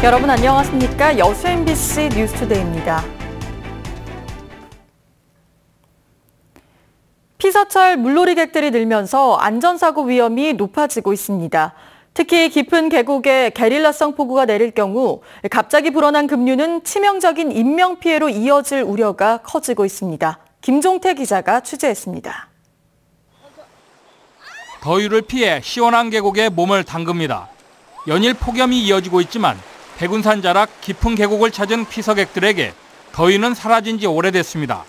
여러분 안녕하십니까? 여수 MBC 뉴스투데이입니다. 피서철 물놀이객들이 늘면서 안전사고 위험이 높아지고 있습니다. 특히 깊은 계곡에 게릴라성 폭우가 내릴 경우 갑자기 불어난 급류는 치명적인 인명피해로 이어질 우려가 커지고 있습니다. 김종태 기자가 취재했습니다. 더위를 피해 시원한 계곡에 몸을 담급니다. 연일 폭염이 이어지고 있지만 백운산 자락 깊은 계곡을 찾은 피서객들에게 더위는 사라진 지 오래됐습니다.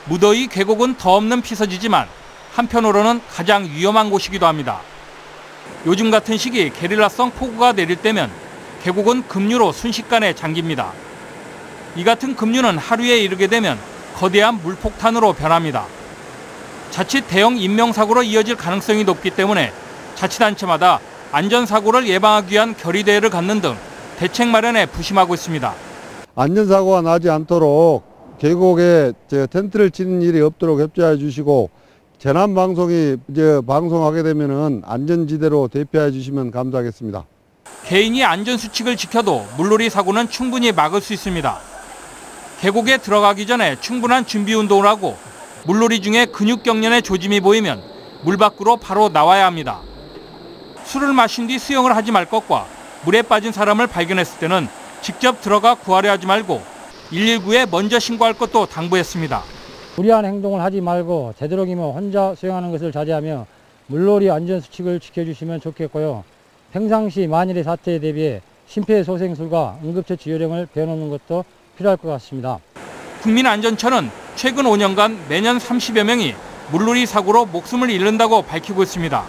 무더위 계곡은 더 없는 피서지지만 한편으로는 가장 위험한 곳이기도 합니다. 요즘 같은 시기 게릴라성 폭우가 내릴 때면 계곡은 급류로 순식간에 잠깁니다. 이 같은 급류는 하루에 이르게 되면 거대한 물폭탄으로 변합니다. 자칫 대형 인명사고로 이어질 가능성이 높기 때문에 자치단체마다 안전사고를 예방하기 위한 결의대회를 갖는 등 대책 마련에 부심하고 있습니다. 안전사고가 나지 않도록 계곡에 텐트를 치는 일이 없도록 협조해 주시고 재난방송이 방송하게 되면은 안전지대로 대피해 주시면 감사하겠습니다. 개인이 안전수칙을 지켜도 물놀이 사고는 충분히 막을 수 있습니다. 계곡에 들어가기 전에 충분한 준비 운동을 하고 물놀이 중에 근육경련의 조짐이 보이면 물 밖으로 바로 나와야 합니다. 술을 마신 뒤 수영을 하지 말 것과 물에 빠진 사람을 발견했을 때는 직접 들어가 구하려 하지 말고 119에 먼저 신고할 것도 당부했습니다. 무리한 행동을 하지 말고 되도록이면 혼자 수영하는 것을 자제하며 물놀이 안전수칙을 지켜주시면 좋겠고요. 평상시 만일의 사태에 대비해 심폐소생술과 응급처치 요령을 배워놓는 것도 필요할 것 같습니다. 국민안전처는 최근 5년간 매년 30여 명이 물놀이 사고로 목숨을 잃는다고 밝히고 있습니다.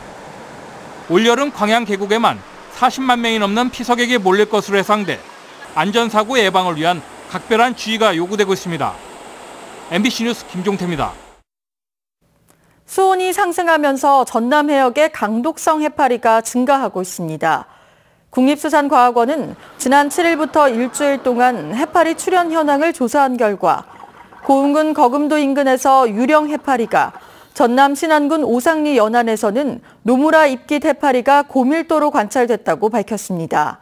올여름 광양 계곡에만 40만 명이 넘는 피서객이 몰릴 것으로 예상돼 안전사고 예방을 위한 각별한 주의가 요구되고 있습니다. MBC 뉴스 김종태입니다. 수온이 상승하면서 전남 해역의 강독성 해파리가 증가하고 있습니다. 국립수산과학원은 지난 7일부터 일주일 동안 해파리 출현 현황을 조사한 결과 고흥군 거금도 인근에서 유령 해파리가, 전남 신안군 오상리 연안에서는 노무라 입깃 해파리가 고밀도로 관찰됐다고 밝혔습니다.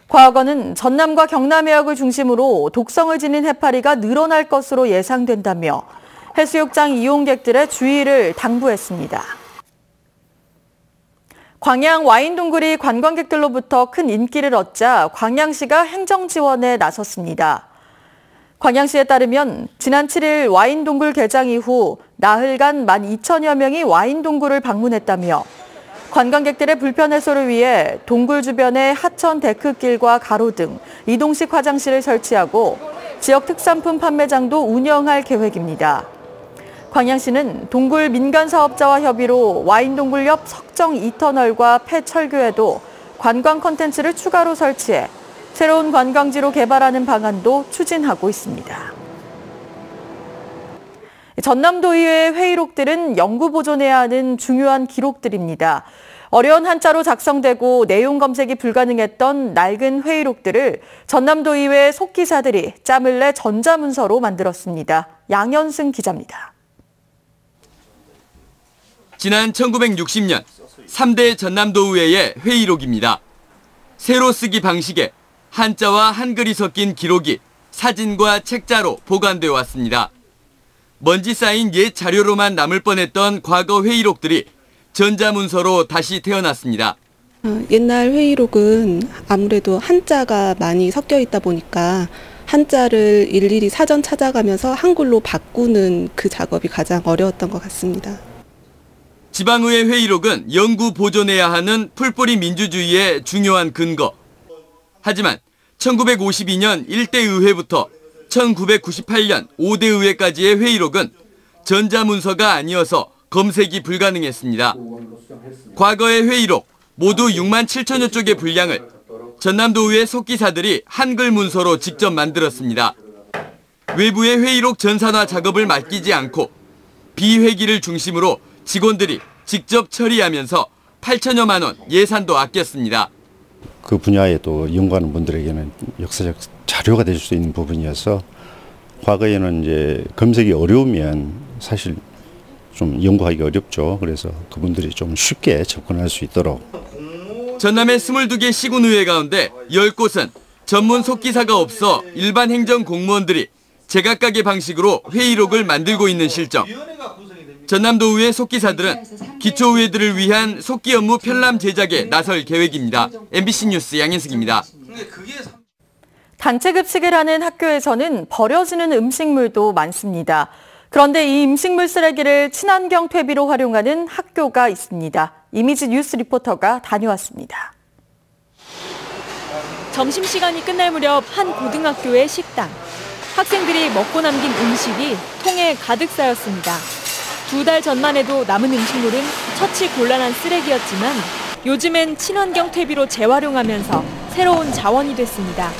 과학원은 전남과 경남 해역을 중심으로 독성을 지닌 해파리가 늘어날 것으로 예상된다며 해수욕장 이용객들의 주의를 당부했습니다. 광양 와인동굴이 관광객들로부터 큰 인기를 얻자 광양시가 행정지원에 나섰습니다. 광양시에 따르면 지난 7일 와인동굴 개장 이후 나흘간 12,000여 명이 와인동굴을 방문했다며 관광객들의 불편 해소를 위해 동굴 주변에 하천 데크길과 가로등, 이동식 화장실을 설치하고 지역 특산품 판매장도 운영할 계획입니다. 광양시는 동굴 민간사업자와 협의로 와인동굴 옆 석정 2터널과 폐철교에도 관광 콘텐츠를 추가로 설치해 새로운 관광지로 개발하는 방안도 추진하고 있습니다. 전남도의회 회의록들은 영구 보존해야 하는 중요한 기록들입니다. 어려운 한자로 작성되고 내용 검색이 불가능했던 낡은 회의록들을 전남도의회 속기사들이 짬을 내 전자문서로 만들었습니다. 양현승 기자입니다. 지난 1960년 3대 전남도의회의 회의록입니다. 세로 쓰기 방식에 한자와 한글이 섞인 기록이 사진과 책자로 보관되어 왔습니다. 먼지 쌓인 옛 자료로만 남을 뻔했던 과거 회의록들이 전자문서로 다시 태어났습니다. 옛날 회의록은 아무래도 한자가 많이 섞여 있다 보니까 한자를 일일이 사전 찾아가면서 한글로 바꾸는 그 작업이 가장 어려웠던 것 같습니다. 지방의회 회의록은 영구 보존해야 하는 풀뿌리 민주주의의 중요한 근거. 하지만 1952년 1대 의회부터 1998년 5대 의회까지의 회의록은 전자문서가 아니어서 검색이 불가능했습니다. 과거의 회의록 모두 6만 7천여 쪽의 분량을 전남도의회 속기사들이 한글 문서로 직접 만들었습니다. 외부의 회의록 전산화 작업을 맡기지 않고 비회기를 중심으로 직원들이 직접 처리하면서 8천여만 원 예산도 아꼈습니다. 그 분야에 또 연구하는 분들에게는 역사적 자료가 될 수 있는 부분이어서 과거에는 이제 검색이 어려우면 사실 좀 연구하기 어렵죠. 그래서 그분들이 좀 쉽게 접근할 수 있도록 전남의 22개 시군의회 가운데 10곳은 전문 속기사가 없어 일반 행정 공무원들이 제각각의 방식으로 회의록을 만들고 있는 실정. 전남도의회 속기사들은 기초의회들을 위한 속기 업무 편람 제작에 나설 계획입니다. MBC 뉴스 양현숙입니다. 단체 급식을 하는 학교에서는 버려지는 음식물도 많습니다. 그런데 이 음식물 쓰레기를 친환경 퇴비로 활용하는 학교가 있습니다. 이미지 뉴스 리포터가 다녀왔습니다. 점심시간이 끝날 무렵 한 고등학교의 식당. 학생들이 먹고 남긴 음식이 통에 가득 쌓였습니다. 2달 전만 해도 남은 음식물은 처치 곤란한 쓰레기였지만 요즘엔 친환경 퇴비로 재활용하면서 새로운 자원이 됐습니다.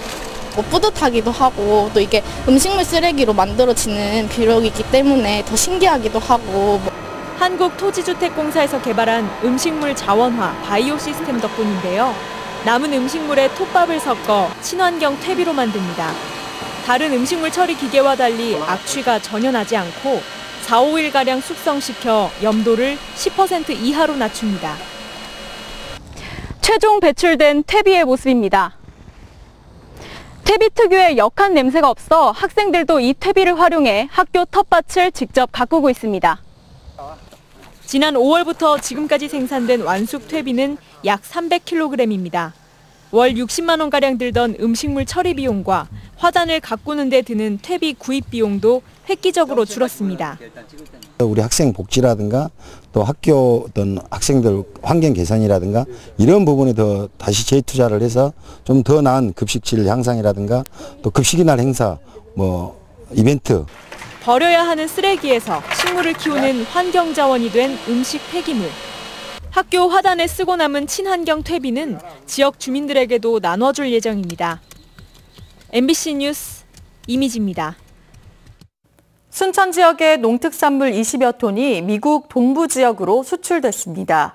뿌듯하기도 하고 또 이게 음식물 쓰레기로 만들어지는 비료이기 때문에 더 신기하기도 하고. 한국토지주택공사에서 개발한 음식물 자원화 바이오 시스템 덕분인데요. 남은 음식물에 톱밥을 섞어 친환경 퇴비로 만듭니다. 다른 음식물 처리 기계와 달리 악취가 전혀 나지 않고 4, 5일가량 숙성시켜 염도를 10% 이하로 낮춥니다. 최종 배출된 퇴비의 모습입니다. 퇴비 특유의 역한 냄새가 없어 학생들도 이 퇴비를 활용해 학교 텃밭을 직접 가꾸고 있습니다. 지난 5월부터 지금까지 생산된 완숙 퇴비는 약 300kg입니다. 월 60만 원가량 들던 음식물 처리 비용과 화단을 가꾸는 데 드는 퇴비 구입 비용도 획기적으로 줄었습니다. 우리 학생 복지라든가 또 학교 어떤 학생들 환경 개선이라든가 이런 부분에 더 다시 재투자를 해서 좀 더 나은 급식질 향상이라든가 또 급식의 날 행사 이벤트. 버려야 하는 쓰레기에서 식물을 키우는 환경 자원이 된 음식 폐기물. 학교 화단에 쓰고 남은 친환경 퇴비는 지역 주민들에게도 나눠줄 예정입니다. MBC 뉴스 이미지입니다. 순천 지역의 농특산물 20여 톤이 미국 동부 지역으로 수출됐습니다.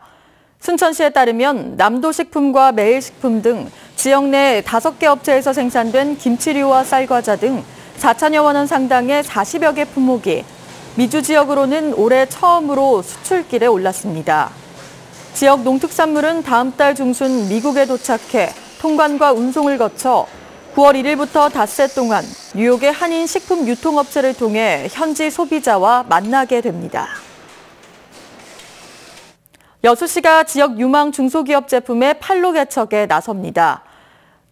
순천시에 따르면 남도식품과 매일식품 등 지역 내 5개 업체에서 생산된 김치류와 쌀과자 등 4천여 원 상당의 40여 개 품목이 미주 지역으로는 올해 처음으로 수출길에 올랐습니다. 지역 농특산물은 다음 달 중순 미국에 도착해 통관과 운송을 거쳐 9월 1일부터 닷새 동안 뉴욕의 한인 식품 유통업체를 통해 현지 소비자와 만나게 됩니다. 여수시가 지역 유망 중소기업 제품의 판로 개척에 나섭니다.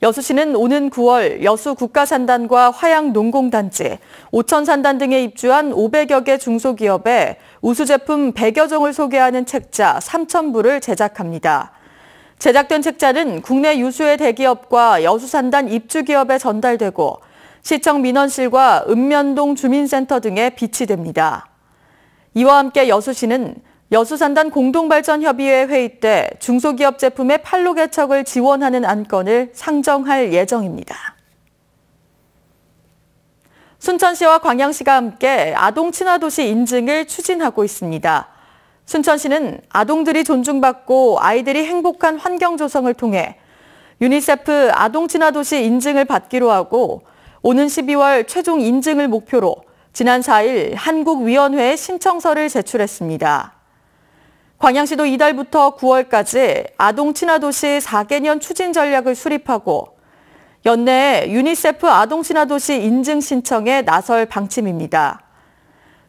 여수시는 오는 9월 여수 국가산단과 화양농공단지, 오천산단 등에 입주한 500여 개 중소기업에 우수 제품 100여 종을 소개하는 책자 3,000부를 제작합니다. 제작된 책자는 국내 유수의 대기업과 여수산단 입주기업에 전달되고 시청 민원실과 읍면동 주민센터 등에 비치됩니다. 이와 함께 여수시는 여수산단 공동발전협의회 회의 때 중소기업 제품의 판로 개척을 지원하는 안건을 상정할 예정입니다. 순천시와 광양시가 함께 아동 친화도시 인증을 추진하고 있습니다. 순천시는 아동들이 존중받고 아이들이 행복한 환경 조성을 통해 유니세프 아동 친화도시 인증을 받기로 하고 오는 12월 최종 인증을 목표로 지난 4일 한국위원회에 신청서를 제출했습니다. 광양시도 이달부터 9월까지 아동 친화도시 4개년 추진 전략을 수립하고 연내에 유니세프 아동 친화도시 인증 신청에 나설 방침입니다.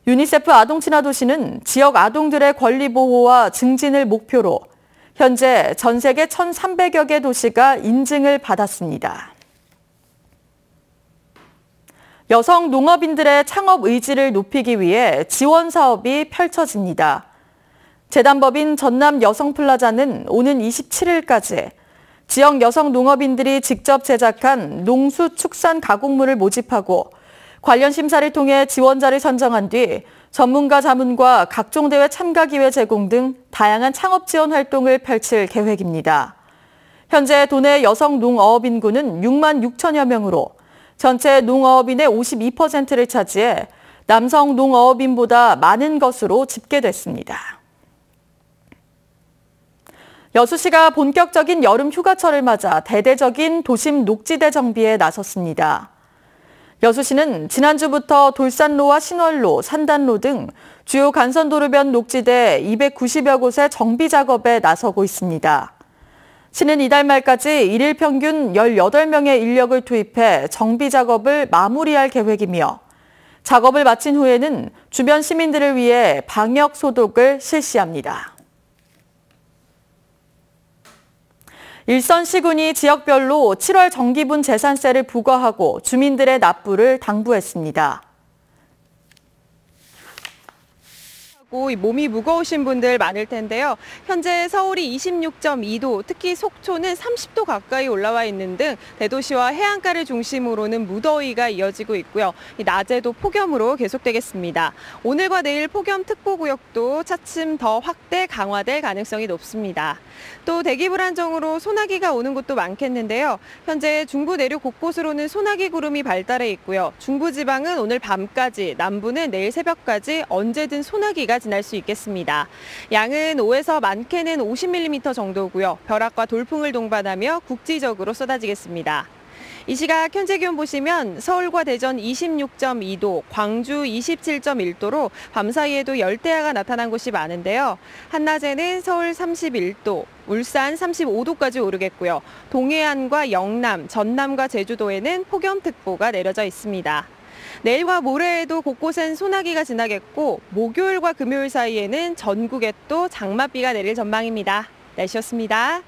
유니세프 아동 친화도시는 지역 아동들의 권리 보호와 증진을 목표로 현재 전 세계 1,300여 개 도시가 인증을 받았습니다. 여성 농업인들의 창업 의지를 높이기 위해 지원 사업이 펼쳐집니다. 재단법인 전남 여성플라자는 오는 27일까지 지역 여성 농업인들이 직접 제작한 농수축산 가공물을 모집하고 관련 심사를 통해 지원자를 선정한 뒤 전문가 자문과 각종 대회 참가 기회 제공 등 다양한 창업 지원 활동을 펼칠 계획입니다. 현재 도내 여성 농어업 인구는 6만 6천여 명으로 전체 농어업인의 52%를 차지해 남성 농어업인보다 많은 것으로 집계됐습니다. 여수시가 본격적인 여름 휴가철을 맞아 대대적인 도심 녹지대 정비에 나섰습니다. 여수시는 지난주부터 돌산로와 신월로, 산단로 등 주요 간선도로변 녹지대 290여 곳의 정비 작업에 나서고 있습니다. 시는 이달 말까지 일일 평균 18명의 인력을 투입해 정비 작업을 마무리할 계획이며 작업을 마친 후에는 주변 시민들을 위해 방역 소독을 실시합니다. 일선시군이 지역별로 7월 정기분 재산세를 부과하고 주민들의 납부를 당부했습니다. 몸이 무거우신 분들 많을 텐데요. 현재 서울이 26.2도, 특히 속초는 30도 가까이 올라와 있는 등 대도시와 해안가를 중심으로는 무더위가 이어지고 있고요. 낮에도 폭염으로 계속되겠습니다. 오늘과 내일 폭염특보구역도 차츰 더 확대, 강화될 가능성이 높습니다. 또 대기 불안정으로 소나기가 오는 곳도 많겠는데요. 현재 중부 내륙 곳곳으로는 소나기 구름이 발달해 있고요. 중부지방은 오늘 밤까지, 남부는 내일 새벽까지 언제든 소나기가 지날 수 있겠습니다. 양은 5에서 많게는 50mm 정도고요. 벼락과 돌풍을 동반하며 국지적으로 쏟아지겠습니다. 이 시각 현재 기온 보시면 서울과 대전 26.2도, 광주 27.1도로 밤사이에도 열대야가 나타난 곳이 많은데요. 한낮에는 서울 31도, 울산 35도까지 오르겠고요. 동해안과 영남, 전남과 제주도에는 폭염특보가 내려져 있습니다. 내일과 모레에도 곳곳엔 소나기가 지나겠고 목요일과 금요일 사이에는 전국에 또 장맛비가 내릴 전망입니다. 날씨였습니다.